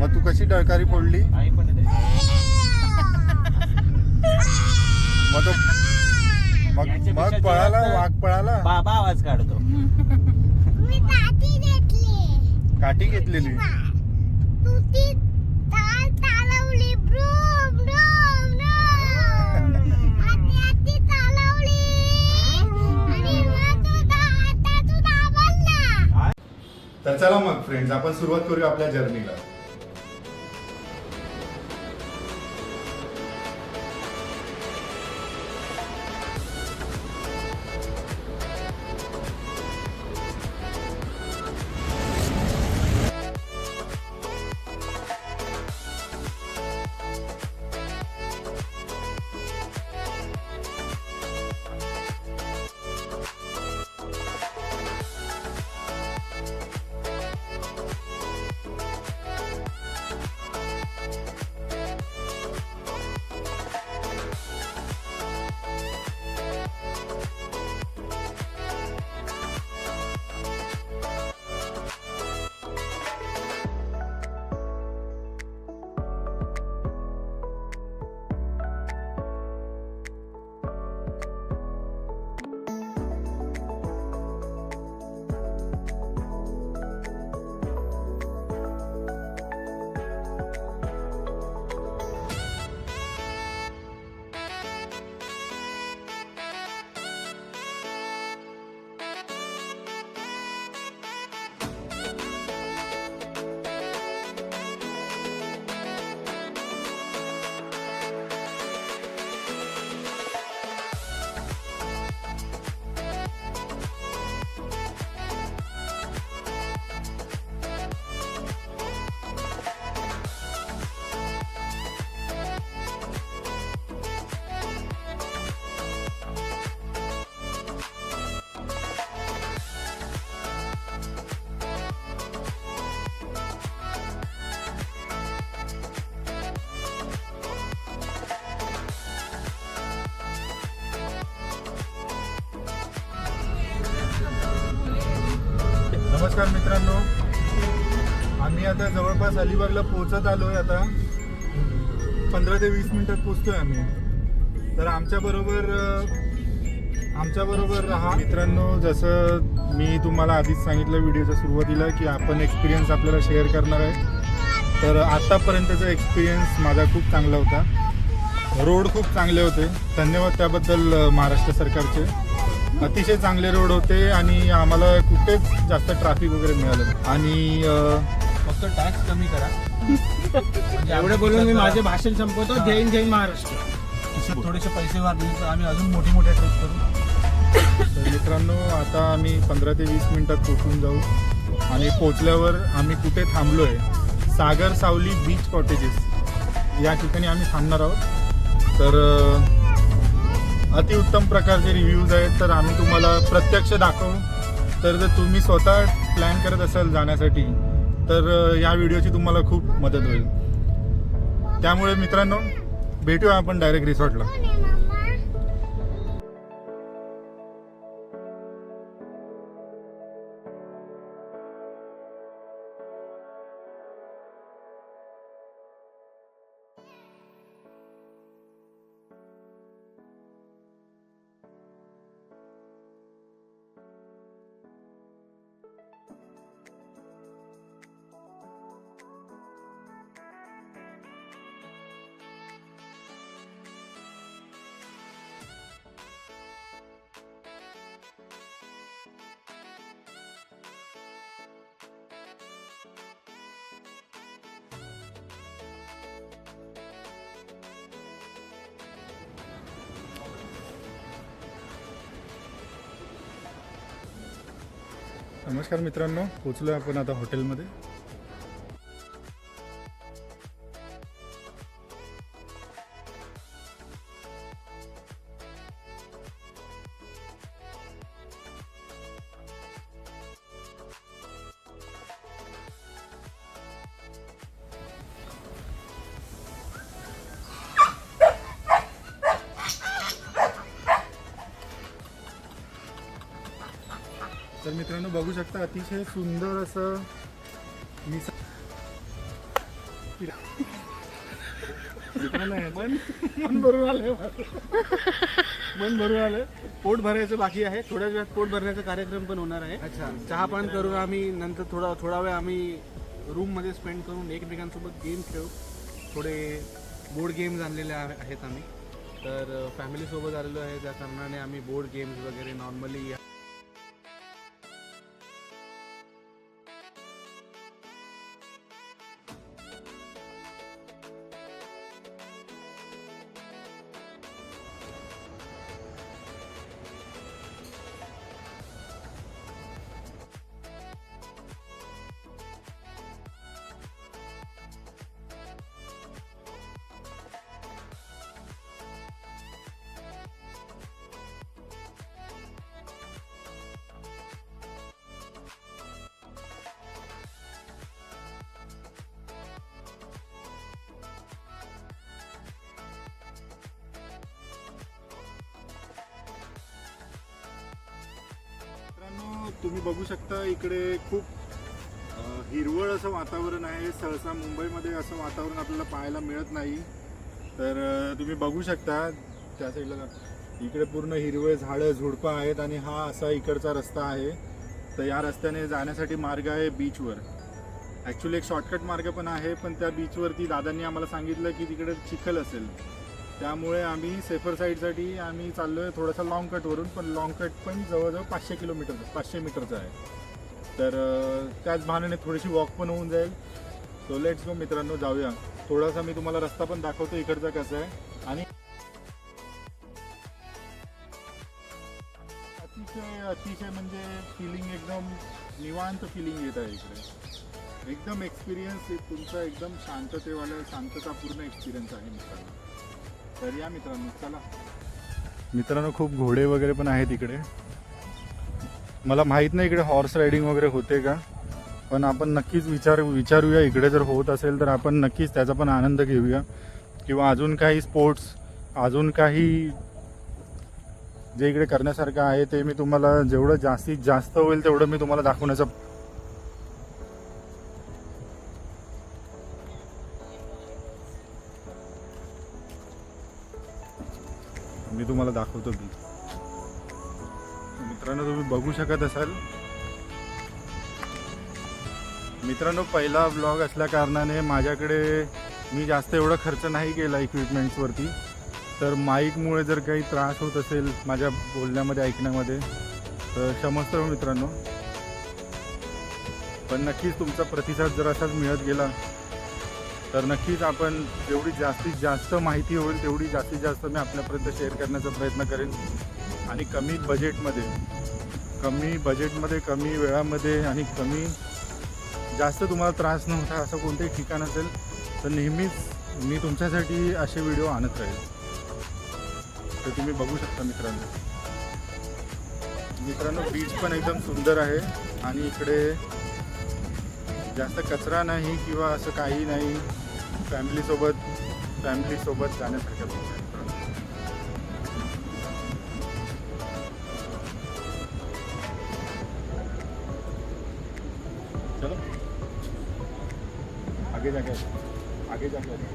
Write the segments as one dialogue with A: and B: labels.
A: मग तू कशी डळकारी फोडली?
B: आई पण येते.
A: मग तो मग पळाला, वाघ पळाला.
B: बाबा आवाज काढतो.
C: मी काठी घेतली.
A: काठी घेतलेली.
C: तू ती ताल चालवली. ब्रूम ब्रूम ब्रूम. आती चालवली. आणि मग तू दाबला.
A: तर चला मग फ्रेंड्स, आपण सुरुवात करूया आपल्या जर्नीला. नमस्कार मित्रांनो, आम्ही आता जवळपास अलिबागला पोहोचत आलोय. आता 15 ते 20 मिनिटात पोहोचतोय आम्ही. तर आमच्या बरोबर राहा मित्रांनो. जसं मी तुम्हाला आधीच सांगितलं व्हिडिओच्या सुरुवातीला की आपण एक्सपिरियन्स आपल्याला शेअर करणार आहे. तर आतापर्यंतचा एक्सपिरियन्स माझा खूप चांगला होता. रोड खूप चांगले होते, धन्यवाद त्याबद्दल महाराष्ट्र सरकारचे. अतिशय चांगले रोड होते आणि आम्हाला कुठेच जास्त ट्रॅफिक वगैरे मिळालं. आणि
B: फक्त टॅक्स कमी करा. म्हणजे
D: एवढे बोलून मी माझे भाषण संपवतो. जय जय महाराष्ट्र.
B: खिशात थोडेसे पैसे वाढले तर आम्ही अजून मोठी ट्रिप करू.
A: तर मित्रांनो, आता आम्ही 15 ते 20 मिनिटात पोहोचून जाऊ. आणि पोचल्यावर आम्ही कुठे थांबलो आहे, सागर सावली बीच कॉटेजेस या ठिकाणी आम्ही थांबणार आहोत. तर अतिउत्तम प्रकारचे रिव्ह्यूज आहेत. तर आम्ही तुम्हाला प्रत्यक्ष दाखवू. तर जर तुम्ही स्वतः प्लॅन करत असाल जाण्यासाठी तर या व्हिडिओची तुम्हाला खूप मदत होईल. त्यामुळे मित्रांनो, भेटूया आपण डायरेक्ट रिसॉर्टला. नमस्कार मित्रांनो, पोचलो आपण आता हॉटेलमध्ये. तर मित्रांनो बघू शकता अतिशय सुंदर असं
B: मन भरून आले मन भरून आलं. पोट भरायचं बाकी आहे. थोड्या वेळात पोट भरण्याचा कार्यक्रम पण होणार आहे. अच्छा, चहा पान करून आम्ही नंतर थोडा वेळ आम्ही रूम मध्ये स्पेंड करून एकमेकांसोबत गेम खेळू. थोडे बोर्ड गेम्स आणलेले आहेत आम्ही. तर फॅमिली सोबत आलेलो आहे, त्या कारणाने आम्ही बोर्ड गेम्स वगैरे नॉर्मली
A: मित्रांनो, तुम्ही बघू शकता इकडे खूप हिरवळ असं वातावरण आहे. सहसा मुंबईमध्ये असं वातावरण आपल्याला पाहायला मिळत नाही. तर तुम्ही बघू शकता त्या साईडला इकडे पूर्ण हिरवळ झाडं झुडपं आहेत आणि हा असा इकडचा रस्ता आहे. तर या रस्त्याने जाण्यासाठी मार्ग आहे बीचवर. ॲक्च्युली एक शॉर्टकट मार्ग पण आहे, पण त्या बीचवरती दादांनी आम्हाला सांगितलं की तिकडे चिखल असेल, त्यामुळे आम्ही सेफर साईडसाठी आम्ही चाललो आहे थोडासा लाँग कटवरून. पण लाँग कट पण जवळजवळ 500 मीटरचं आहे. तर त्याच बहाण्याने थोडीशी वॉक पण होऊन जाईल. सो लेट्स गो मित्रांनो, जाऊया. थोडासा मी तुम्हाला रस्ता पण दाखवतो इकडचा कसा आहे. आणि अतिशय म्हणजे फिलिंग एकदम निवांत फिलिंग येत आहे इकडे. एकदम एक्सपिरियन्स तुमचा एकदम शांततापूर्ण एक्सपिरियन्स आहे मित्रांनो. तर या मित्रांनो, चला. मित्रांनो, खूप घोडे वगैरे पण आहेत इकडे. मला माहीत नाही इकडे हॉर्स रायडिंग वगैरे होते का, पण आपण नक्कीच विचारूया. इकडे जर होत असेल तर आपण नक्कीच त्याचा पण आनंद घेऊया. किंवा अजून काही स्पोर्ट्स, अजून काही जे इकडे करण्यासारखं आहे ते मी तुम्हाला जेवढं जास्तीत जास्त होईल तेवढं मी तुम्हाला दाखवण्याचा दाखवतो. मित्रांनो, तुम्ही बघू शकत असाल. मित्रांनो, पहिला ब्लॉग असल्या कारणाने माझ्याकडे मी जास्त एवढा खर्च नाही केला इक्विपमेंट्सवरती. तर माईकमुळे जर काही त्रास होत असेल माझ्या बोलण्यामध्ये, ऐकण्यामध्ये, तर क्षमस्व मित्रांनो. पण नक्कीच तुमचा प्रतिसाद जर असाच मिळत गेला तर नक्कीच आपण जेवढी जास्तीत जास्त माहिती होईल तेवढी जास्तीत जास्त मी आपल्यापर्यंत शेअर करण्याचा प्रयत्न करेन. आणि कमी बजेटमध्ये, कमी वेळामध्ये आणि जास्त तुम्हाला त्रास न होता असं कोणतंही ठिकाण असेल तर नेहमीच मी तुमच्यासाठी असे व्हिडिओ आणत राहील. तर तुम्ही बघू शकता मित्रांनो, बीच पण एकदम सुंदर आहे आणि इकडे जास्त कचरा नाही किंवा असं काही नाही. फॅमिली सोबत जाण्यासारखं आहे. चलो आगे जाके आगे चलो.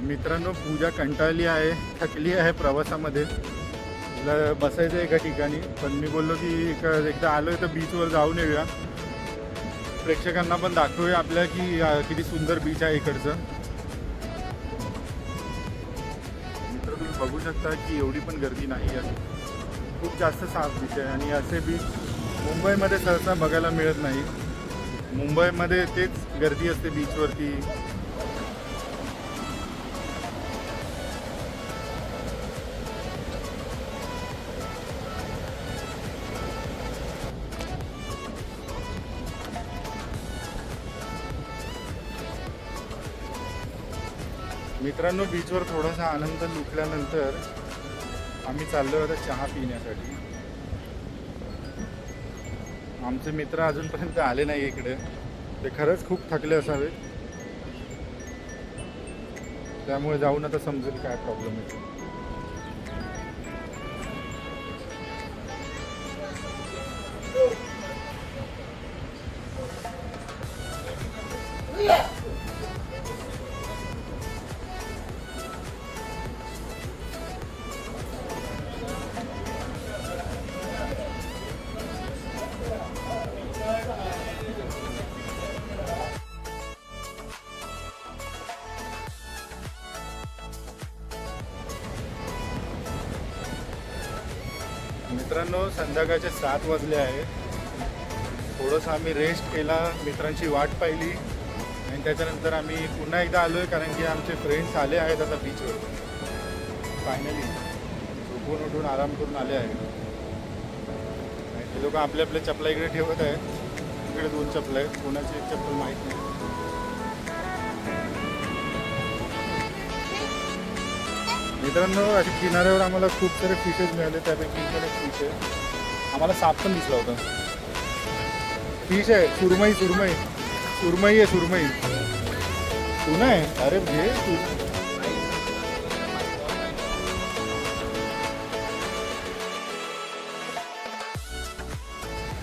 A: मित्रांनो, पूजा कंटाळली आहे, थकली आहे प्रवासामध्ये. तिला बसायचं एका ठिकाणी, पण मी बोललो की एकदा आलो तर बीचवर जाऊन येऊया, प्रेक्षकांना पण दाखवूया आपल्या की किती सुंदर बीच आहे इकडचं. मित्र, तुम्ही बघू शकता की एवढी पण गर्दी नाही आहे. खूप जास्त साफ बीच आहे आणि असे बीच मुंबईमध्ये सहसा बघायला मिळत नाही. मुंबईमध्ये तेच गर्दी असते बीचवरती. मित्रांनो, बीचवर थोडासा आनंद लुटल्यानंतर आम्ही चाललो होतो चहा पिण्यासाठी. आमचे मित्र अजूनपर्यंत आले नाही इकडे. ते खरंच खूप थकले असावेत, त्यामुळे जाऊन आता समजेल काय प्रॉब्लेम आहे. मित्रांनो, संध्याकाळचे 7 वाजले आहे. थोडंसं आम्ही रेस्ट केला, मित्रांची वाट पाहिली आणि त्याच्यानंतर आम्ही पुन्हा एकदा आलो आहे, कारण की आमचे फ्रेंड्स आले आहेत आता बीचवर. फायनली झोपून उठून आराम करून आले आहेत आणि ते लोक आपल्या आपल्या चपला इकडे ठेवत आहेत. इकडे 2 चपला आहेत, कोणाची एक चप्पल माहीत नाही. मित्रांनो, अशा किनाऱ्यावर आम्हाला खूप सारे फिशेस मिळाले, त्यापैकी इकडे फिश आहे. आम्हाला साप पण दिसला होता. फिश आहे, सुरमई सुरमई सुरमई आहे, सुरमई तू नाही. अरे घे तू.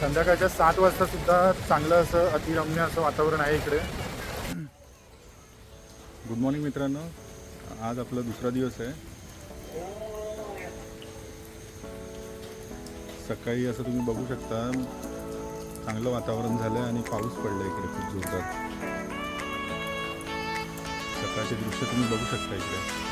A: संध्याकाळच्या 7 वाजता सुद्धा चांगलं असं अतिरम्य असं वातावरण आहे इकडे. गुड मॉर्निंग मित्रांनो, आज आपला दुसरा दिवस आहे. सकाळी असं तुम्ही बघू शकता चांगलं वातावरण झालं आणि पाऊस पडला इकडे खूप जोरदार. सकाळचे दृश्य तुम्ही बघू शकता इकडे.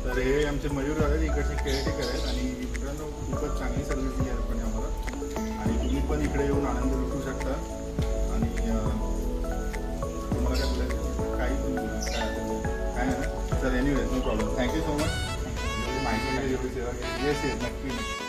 A: तर हे आमचे मयूर आहेत, इकडचे केअरटेकर आहेत आणि मित्रांनो खूपच चांगली सर्व्हिस दिली आहे आपण आम्हाला आणि तुम्ही पण इकडे येऊन आनंद लुटू शकता. आणि तुम्हाला काय बोलायचं काही पण बोलू काय ना sir. Anyway no problem. Thank you so much. माहिती एवढी सेवा केली. येस येस नक्की.